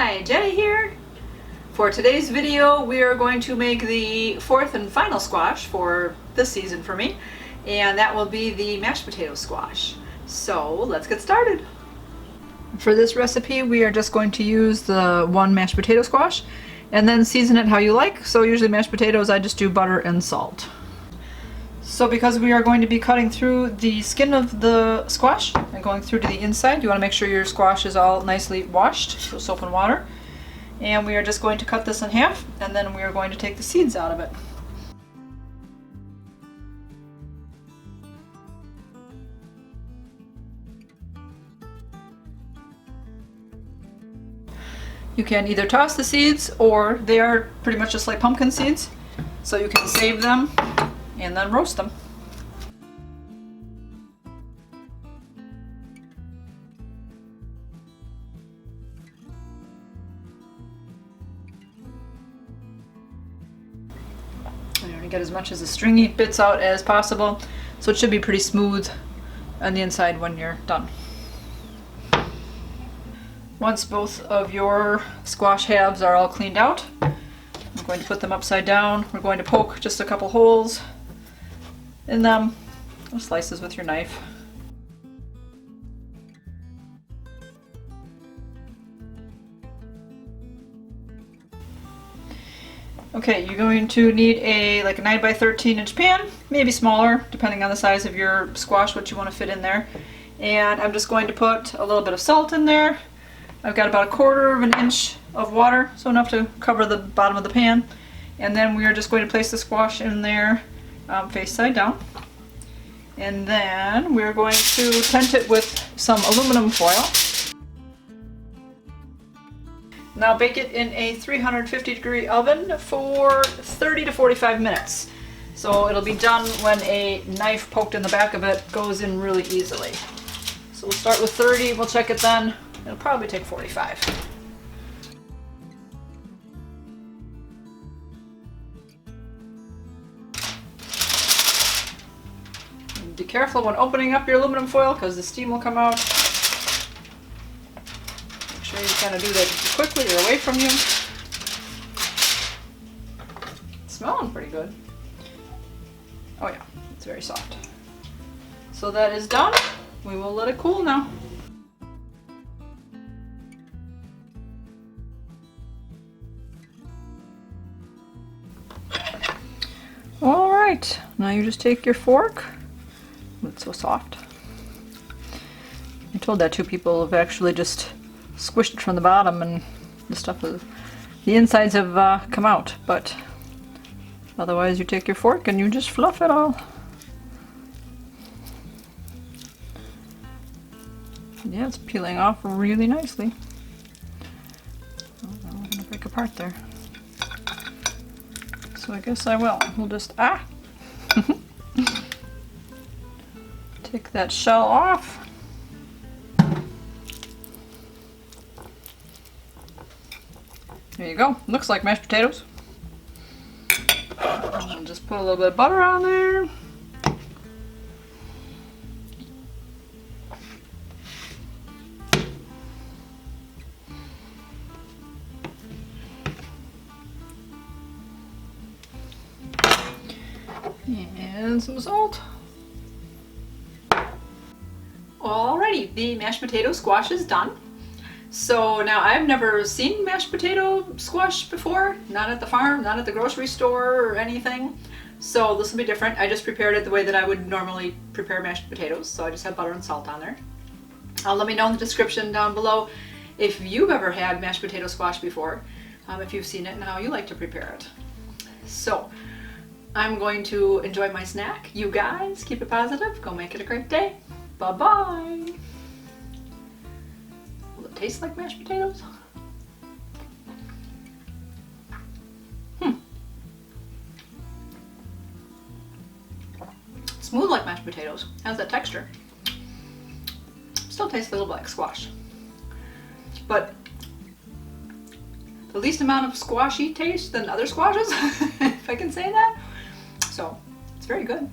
Hi, Jenny here. For today's video, we are going to make the fourth and final squash for this season for me, and that will be the mashed potato squash. So let's get started. For this recipe, we are just going to use the one mashed potato squash and then season it how you like. So usually mashed potatoes, I just do butter and salt. So because we are going to be cutting through the skin of the squash and going through to the inside, you want to make sure your squash is all nicely washed with soap and water. And we are just going to cut this in half, and then we are going to take the seeds out of it. You can either toss the seeds, or they are pretty much just like pumpkin seeds, so you can save them and then roast them. You want to get as much of the stringy bits out as possible, so it should be pretty smooth on the inside when you're done. Once both of your squash halves are all cleaned out, I'm going to put them upside down. We're going to poke just a couple holes in them, slices with your knife. Okay, you're going to need a 9 by 13 inch pan, maybe smaller, depending on the size of your squash, what you want to fit in there. And I'm just going to put a little bit of salt in there. I've got about 1/4 of an inch of water, so enough to cover the bottom of the pan. And then we are just going to place the squash in there face side down. And then we're going to tent it with some aluminum foil. Now bake it in a 350-degree oven for 30 to 45 minutes. So it'll be done when a knife poked in the back of it goes in really easily. So we'll start with 30, we'll check it then. It'll probably take 45. Be careful when opening up your aluminum foil because the steam will come out. Make sure you kind of do that quickly or away from you. It's smelling pretty good. Oh yeah, it's very soft. So that is done. We will let it cool now. All right, now you just take your fork. It's so soft. I told that 2 people have actually just squished it from the bottom and the stuff, the insides have come out, but otherwise you take your fork and you just fluff it all. Yeah, it's peeling off really nicely. Oh, I'm gonna break apart there. So I guess I will. We'll just, take that shell off. There you go. Looks like mashed potatoes. I'll just put a little bit of butter on there. And some salt. Alrighty, the mashed potato squash is done. So now I've never seen mashed potato squash before, not at the farm, not at the grocery store or anything. So this will be different. I just prepared it the way that I would normally prepare mashed potatoes. So I just have butter and salt on there. Let me know in the description down below if you've ever had mashed potato squash before, if you've seen it and how you like to prepare it. So I'm going to enjoy my snack. You guys, keep it positive. Go make it a great day. Bye-bye. Will it taste like mashed potatoes? Smooth like mashed potatoes. Has that texture. Still tastes a little like squash. But the least amount of squashy taste than other squashes, if I can say that. So, it's very good.